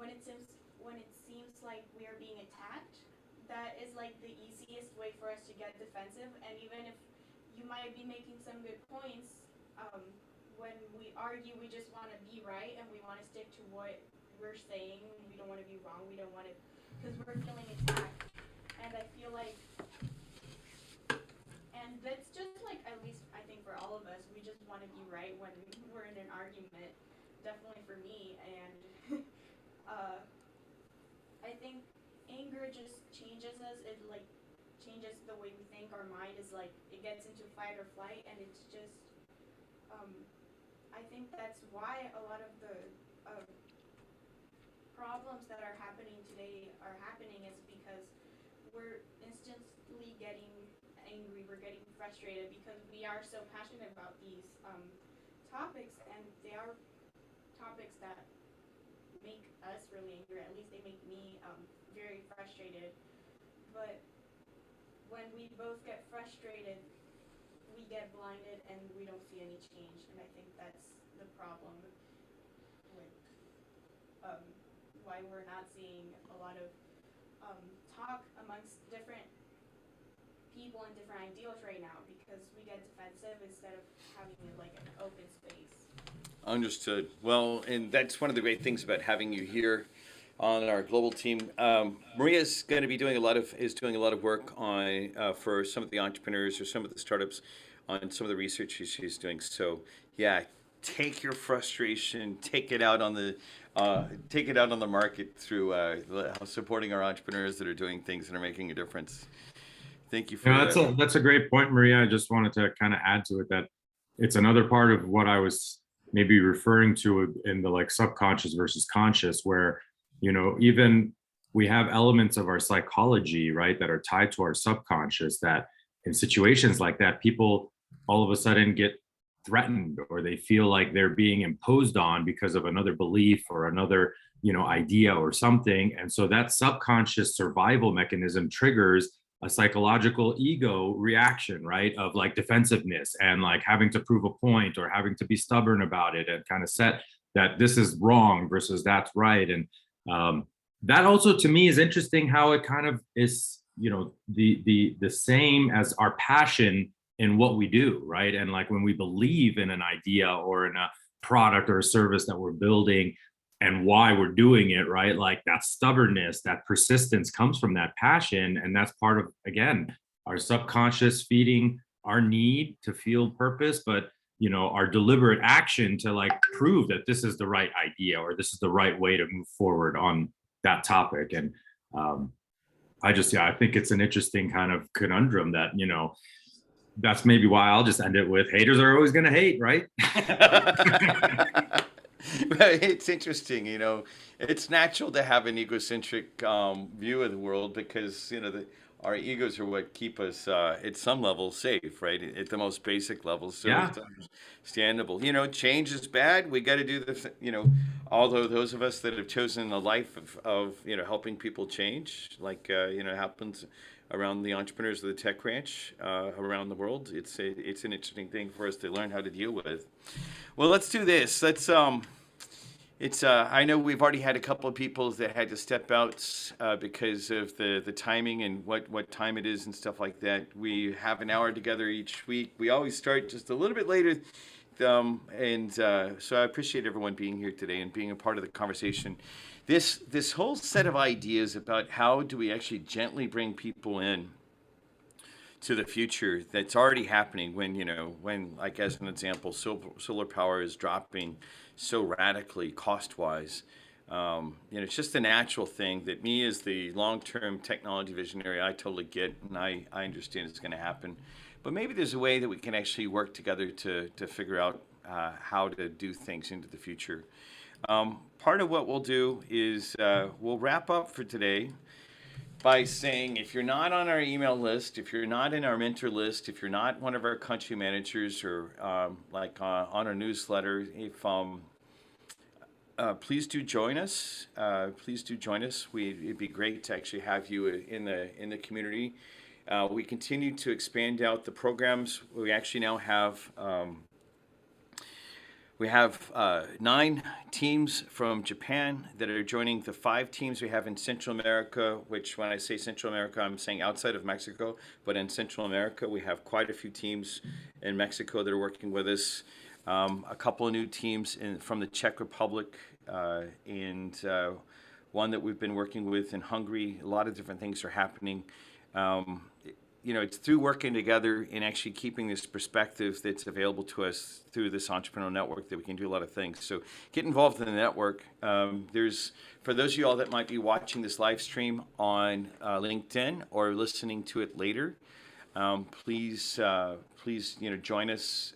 when it seems like we are being attacked. That is like the easiest way for us to get defensive. And even if you might be making some good points, when we argue, we just want to be right and we want to stick to what we're saying. We don't want to be wrong. We don't want to, because we're feeling attacked. And I feel like, and that's just like, at least I think for all of us, we just want to be right when we're in an argument. Definitely for me. And I think anger just changes us. It like changes the way we think. Our mind is like, it gets into fight or flight, and it's just, I think that's why a lot of the problems that are happening today are happening, is because we're instantly getting angry, we're getting frustrated because we are so passionate about these topics, and they are topics that make us really angry. At least they make me very frustrated. But when we both get frustrated, we get blinded and we don't see any change. And I think that's the problem with why we're not seeing a lot of talk amongst different people and different ideals right now, because we get defensive instead of having it like an open space. Understood. Well, and that's one of the great things about having you here on our global team. Maria's going to be doing a lot of work on for some of the entrepreneurs or some of the startups on some of the research she's doing. So yeah, take your frustration, take it out on the market through supporting our entrepreneurs that are doing things that are making a difference. Thank you for that. That's a great point, Maria. I just wanted to kind of add to it that it's another part of what I was maybe referring to in the like subconscious versus conscious, where even we have elements of our psychology, right, that are tied to our subconscious, that in situations like that, people all of a sudden get threatened, or they feel like they're being imposed on because of another belief or another idea or something. And so that subconscious survival mechanism triggers a psychological ego reaction, right, of like defensiveness and like having to prove a point or having to be stubborn about it and kind of set that this is wrong versus that's right. And That also to me is interesting how it kind of is, the same as our passion in what we do, right? And like when we believe in an idea or in a product or a service that we're building and why we're doing it, right? Like that stubbornness, that persistence comes from that passion. And that's part of, again, our subconscious feeding our need to feel purpose, but our deliberate action to like prove that this is the right idea or this is the right way to move forward on that topic. And I think it's an interesting kind of conundrum that, that's maybe why I'll just end it with haters are always going to hate, right? It's interesting, it's natural to have an egocentric view of the world because, our egos are what keep us at some level safe, right? At the most basic level. So Yeah. it's understandable. Change is bad. We got to do the, although those of us that have chosen a life of helping people change, like, happens around the entrepreneurs of the tech ranch around the world, it's an interesting thing for us to learn how to deal with. Well, let's do this. I know we've already had a couple of people that had to step out because of the timing and what time it is and stuff like that. We have an hour together each week. We always start just a little bit later. So I appreciate everyone being here today and being a part of the conversation. This whole set of ideas about how do we actually gently bring people in to the future that's already happening when like as an example, solar power is dropping so radically cost-wise. It's just a natural thing that me as the long-term technology visionary, I totally get, and I understand it's going to happen. But maybe there's a way that we can actually work together to figure out how to do things into the future. Part of what we'll do is we'll wrap up for today by saying if you're not on our email list, if you're not in our mentor list, if you're not one of our country managers or on our newsletter, please do join us. Please do join us. It'd be great to actually have you in the community. We continue to expand out the programs. We actually now have 9 teams from Japan that are joining the 5 teams we have in Central America, which when I say Central America, I'm saying outside of Mexico, but in Central America, we have quite a few teams in Mexico that are working with us. A couple of new teams from the Czech Republic and one that we've been working with in Hungary. A lot of different things are happening. It's through working together and actually keeping this perspective that's available to us through this entrepreneurial network that we can do a lot of things. So get involved in the network. For those of you all that might be watching this live stream on LinkedIn or listening to it later, please join us.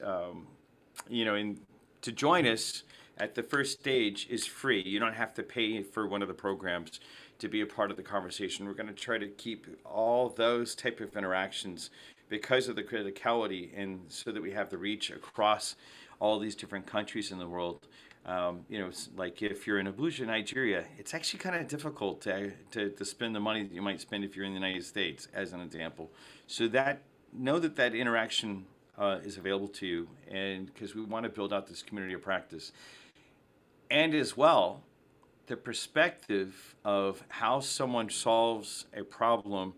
And to join us at the first stage is free. You don't have to pay for one of the programs to be a part of the conversation. We're going to try to keep all those type of interactions because of the criticality and so that we have the reach across all these different countries in the world. Like if you're in Abuja, Nigeria, it's actually kind of difficult to spend the money that you might spend if you're in the United States, as an example. So know that interaction is available to you, and because we want to build out this community of practice. And as well, the perspective of how someone solves a problem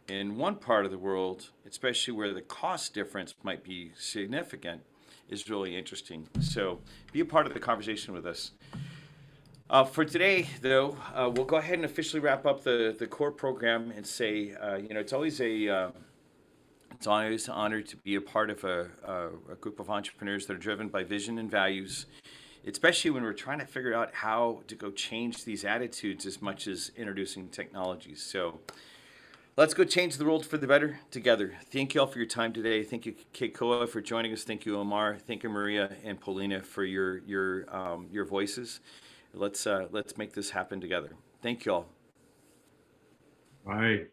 in one part of the world, especially where the cost difference might be significant, is really interesting. So be a part of the conversation with us. For today, though, we'll go ahead and officially wrap up the core program and say, it's always an honor to be a part of a group of entrepreneurs that are driven by vision and values, especially when we're trying to figure out how to go change these attitudes as much as introducing technologies. So let's go change the world for the better together. Thank you all for your time today. Thank you, Keikoa, for joining us. Thank you, Omar. Thank you, Maria and Paulina, for your voices. Let's make this happen together. Thank you all. Bye.